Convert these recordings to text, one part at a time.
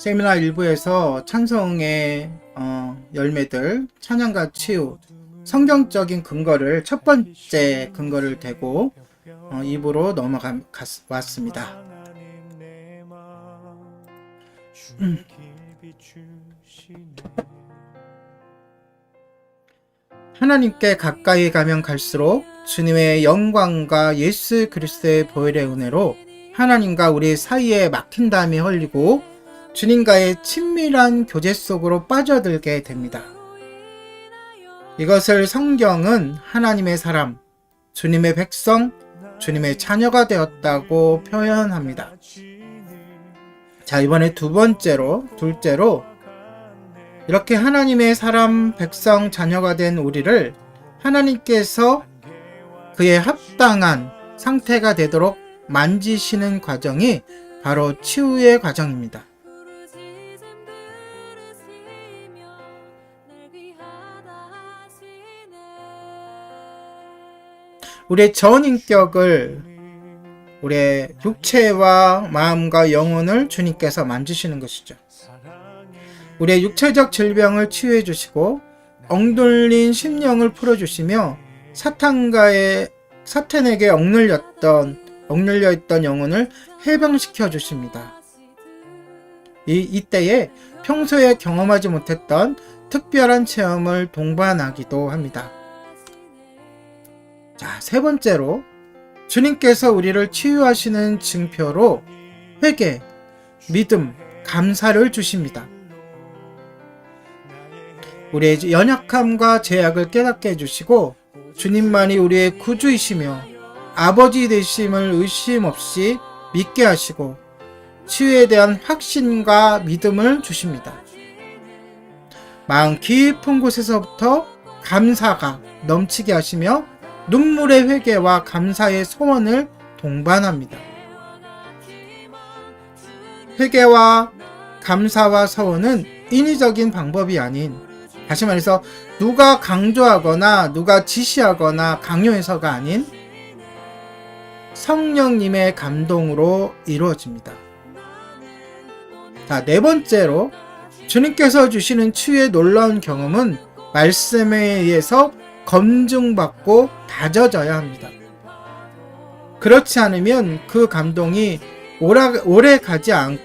세미나 일부에서 찬송의 열매들, 찬양과 치유, 성경적인 근거를 첫 번째 근거를 대고 입으로 왔습니다. 하나님께 가까이 가면 갈수록 주님의 영광과 예수 그리스도의 보혈의 은혜로 하나님과 우리 사이에 막힌담이 흘리고 주님과의 친밀한 교제 속으로 빠져들게 됩니다. 이것을 성경은 하나님의 사람, 주님의 백성, 주님의 자녀가 되었다고 표현합니다. 자, 이번에 둘째로 이렇게 하나님의 사람, 백성, 자녀가 된 우리를 하나님께서 그의 합당한 상태가 되도록 만지시는 과정이 바로 치유의 과정입니다. 우리의 전인격을, 우리의 육체와 마음과 영혼을 주님께서 만지시는 것이죠. 우리의 육체적 질병을 치유해 주시고 억눌린 심령을 풀어주시며 사탄에게 억눌려 있던 영혼을 해방시켜 주십니다. 이때에 평소에 경험하지 못했던 특별한 체험을 동반하기도 합니다. 자, 세 번째로 주님께서 우리를 치유하시는 증표로 회개, 믿음, 감사를 주십니다. 우리의 연약함과 죄악을 깨닫게 해주시고 주님만이 우리의 구주이시며 아버지 되심을 의심 없이 믿게 하시고 치유에 대한 확신과 믿음을 주십니다. 마음 깊은 곳에서부터 감사가 넘치게 하시며 눈물의 회개와 감사의 소원을 동반합니다. 회개와 감사와 소원은 인위적인 방법이 아닌, 다시 말해서 누가 강조하거나 누가 지시하거나 강요해서가 아닌 성령님의 감동으로 이루어집니다. 자, 네 번째로 주님께서 주시는 치유의 놀라운 경험은 말씀에 의해서 검증받고 다져져야 합니다. 그렇지 않으면 그 감동이 오래 가지 않을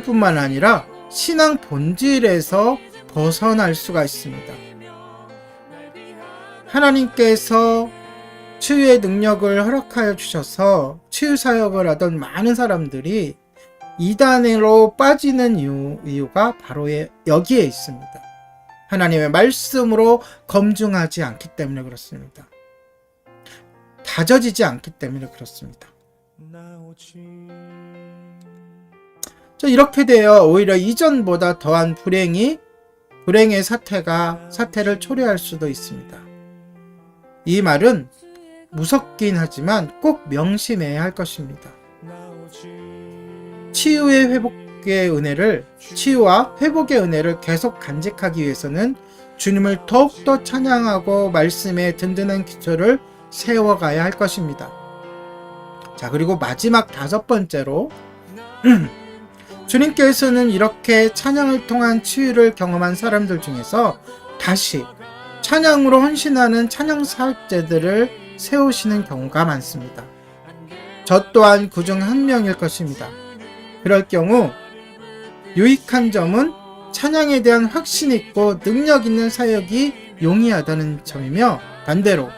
뿐만 아니라 신앙 본질에서 벗어날 수가 있습니다. 하나님께서 치유의 능력을 허락하여 주셔서 치유 사역을 하던 많은 사람들이 이단으로 빠지는 이유가 바로 여기에 있습니다. 하나님의 말씀으로 검증하지 않기 때문에 그렇습니다. 다져지지 않기 때문에 그렇습니다. 이렇게 되어 오히려 이전보다 더한 불행의 사태를 초래할 수도 있습니다. 이 말은 무섭긴 하지만 꼭 명심해야 할 것입니다. 치유와 회복의 은혜를 계속 간직하기 위해서는 주님을 더욱더 찬양하고 말씀의 든든한 기초를 세워가야 할 것입니다. 자, 그리고 마지막 다섯 번째로 주님께서는 이렇게 찬양을 통한 치유를 경험한 사람들 중에서 다시 찬양으로 헌신하는 찬양 사역자들을 세우시는 경우가 많습니다. 저 또한 그중 한 명일 것입니다. 그럴 경우 유익한 점은 찬양에 대한 확신 있고 능력 있는 사역이 용이하다는 점이며, 반대로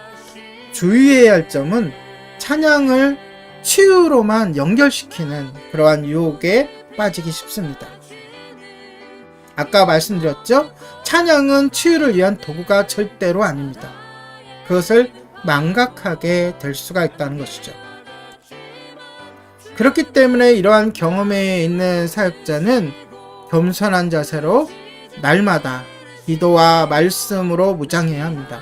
주의해야 할 점은 찬양을 치유로만 연결시키는 그러한 유혹에 빠지기 쉽습니다. 아까 말씀드렸죠? 찬양은 치유를 위한 도구가 절대로 아닙니다. 그것을 망각하게 될 수가 있다는 것이죠. 그렇기 때문에 이러한 경험에 있는 사역자는 겸손한 자세로 날마다 기도와 말씀으로 무장해야 합니다.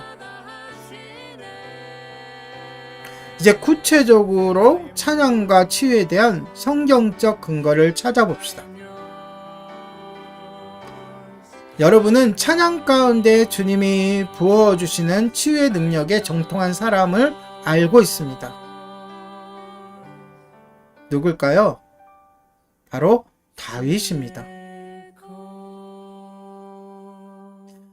이제 구체적으로 찬양과 치유에 대한 성경적 근거를 찾아봅시다. 여러분은 찬양 가운데 주님이 부어주시는 치유의 능력에 정통한 사람을 알고 있습니다. 누굴까요? 바로 다윗입니다.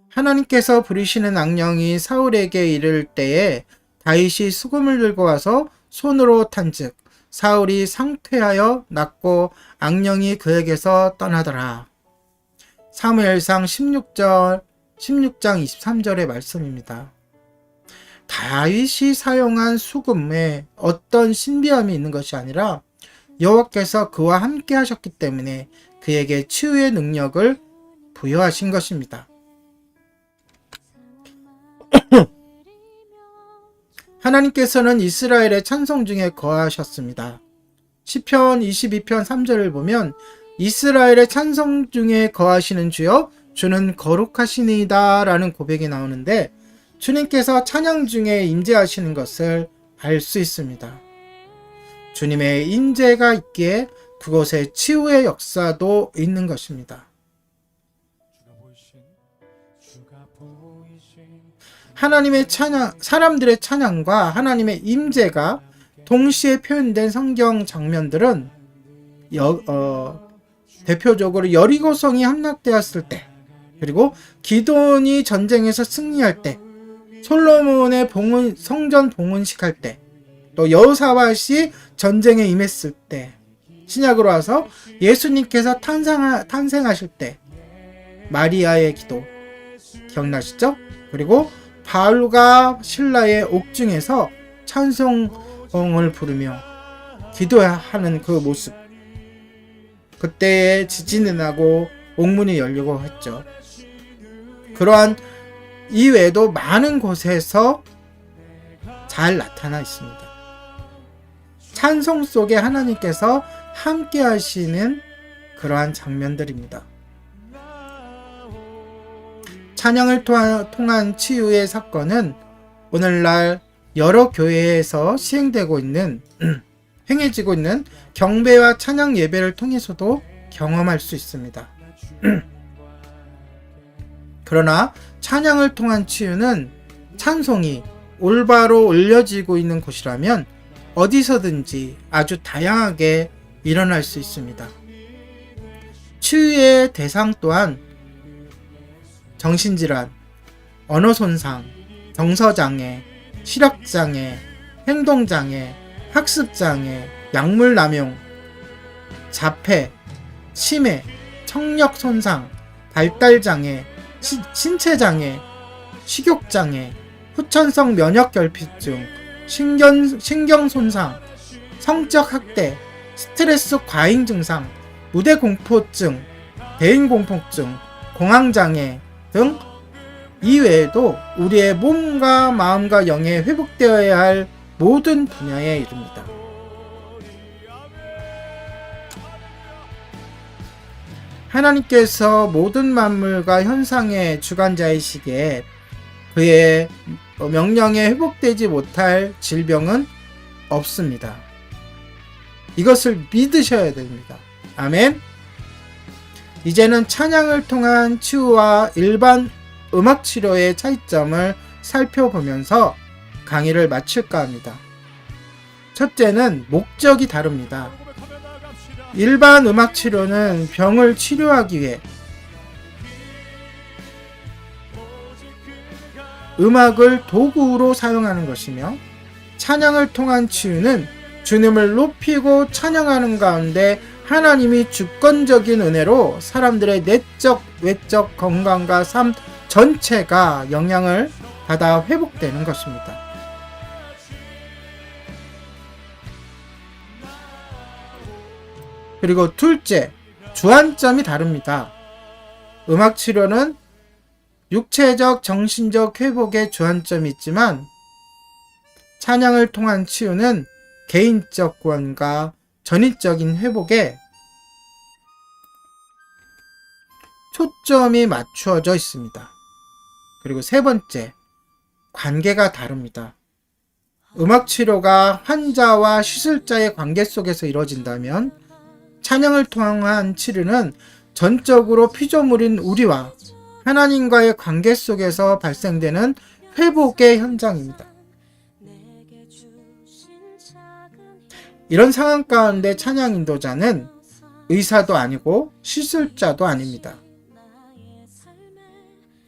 하나님께서 부리시는 악령이 사울에게 이를 때에 다윗이 수금을 들고 와서 손으로 탄즉 사울이 상퇴하여 낫고 악령이 그에게서 떠나더라. 사무엘상 16장 23절의 말씀입니다. 다윗이 사용한 수금에 어떤 신비함이 있는 것이 아니라 여호와께서 그와 함께 하셨기 때문에 그에게 치유의 능력을 부여하신 것입니다. 하나님께서는 이스라엘의 찬송 중에 거하셨습니다. 시편 22편 3절을 보면 이스라엘의 찬송 중에 거하시는 주여 주는 거룩하시니이다 라는 고백이 나오는데 주님께서 찬양 중에 임재하시는 것을 알 수 있습니다. 주님의 임재가 있기에 그곳에 치유의 역사도 있는 것입니다. 하나님의 찬양, 사람들의 찬양과 하나님의 임재가 동시에 표현된 성경 장면들은 대표적으로 여리고성이 함락되었을 때, 그리고 기드온이 전쟁에서 승리할 때, 솔로몬의 성전 봉헌식 할 때, 또 여호사밧이 전쟁에 임했을 때, 신약으로 와서 예수님께서 탄생하실 때 마리아의 기도 기억나시죠? 그리고 바울과 실라의 옥중에서 찬송을 부르며 기도하는 그 모습, 그때에 지진이 나고 옥문이 열리고 했죠. 그러한 이외에도 많은 곳에서 잘 나타나 있습니다. 찬송 속에 하나님께서 함께 하시는 그러한 장면들입니다. 찬양을 통한 치유의 사건은 오늘날 여러 교회에서 시행되고 있는 행해지고 있는 경배와 찬양 예배를 통해서도 경험할 수 있습니다. 그러나 찬양을 통한 치유는 찬송이 올바로 올려지고 있는 곳이라면 어디서든지 아주 다양하게 일어날 수 있습니다. 치유의 대상 또한 정신질환, 언어손상, 정서장애, 시력장애, 행동장애, 학습장애, 약물남용, 자폐, 치매, 청력손상, 발달장애, 신체장애, 식욕장애, 후천성 면역결핍증, 신경손상, 성적학대, 스트레스 과잉 증상, 무대공포증, 대인공포증, 공황장애 등 이외에도 우리의 몸과 마음과 영에 회복되어야 할 모든 분야에 이릅니다. 하나님께서 모든 만물과 현상의 주관자이시기에 그의 명령에 회복되지 못할 질병은 없습니다. 이것을 믿으셔야 됩니다. 아멘. 이제는 찬양을 통한 치유와 일반 음악 치료의 차이점을 살펴보면서 강의를 마칠까 합니다. 첫째는 목적이 다릅니다. 일반 음악 치료는 병을 치료하기 위해 음악을 도구로 사용하는 것이며, 찬양을 통한 치유는 주님을 높이고 찬양하는 가운데 하나님이 주권적인 은혜로 사람들의 내적, 외적 건강과 삶 전체가 영향을 받아 회복되는 것입니다. 그리고 둘째, 주안점이 다릅니다. 음악 치료는 육체적, 정신적 회복에 주안점이 있지만 찬양을 통한 치유는 개인적 구원과 전인적인 회복에 초점이 맞추어져 있습니다. 그리고 세 번째, 관계가 다릅니다. 음악 치료가 환자와 시술자의 관계 속에서 이루어진다면 찬양을 통한 치료는 전적으로 피조물인 우리와 하나님과의 관계 속에서 발생되는 회복의 현장입니다. 이런 상황 가운데 찬양 인도자는 의사도 아니고 시술자도 아닙니다.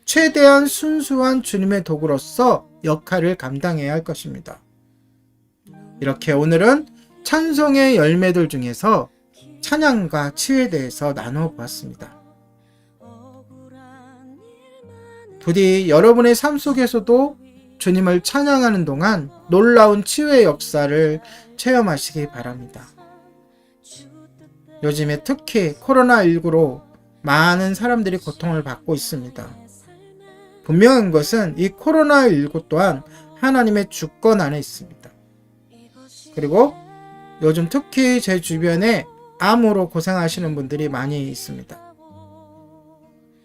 최대한 순수한 주님의 도구로서 역할을 감당해야 할 것입니다. 이렇게 오늘은 찬송의 열매들 중에서 찬양과 치유에 대해서 나누어 보았습니다. 부디 여러분의 삶 속에서도 주님을 찬양하는 동안 놀라운 치유의 역사를 체험하시기 바랍니다. 요즘에 특히 코로나19로 많은 사람들이 고통을 받고 있습니다. 분명한 것은 이 코로나19 또한 하나님의 주권 안에 있습니다. 그리고 요즘 특히 제 주변에 암으로 고생하시는 분들이 많이 있습니다.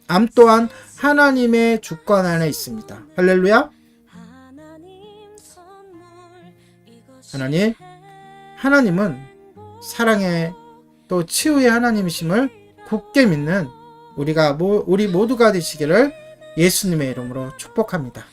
암 또한 하나님의 주권 안에 있습니다. 할렐루야! 하나님은 사랑의 또 치유의 하나님이심을 굳게 믿는 우리 모두가 되시기를 예수님의 이름으로 축복합니다.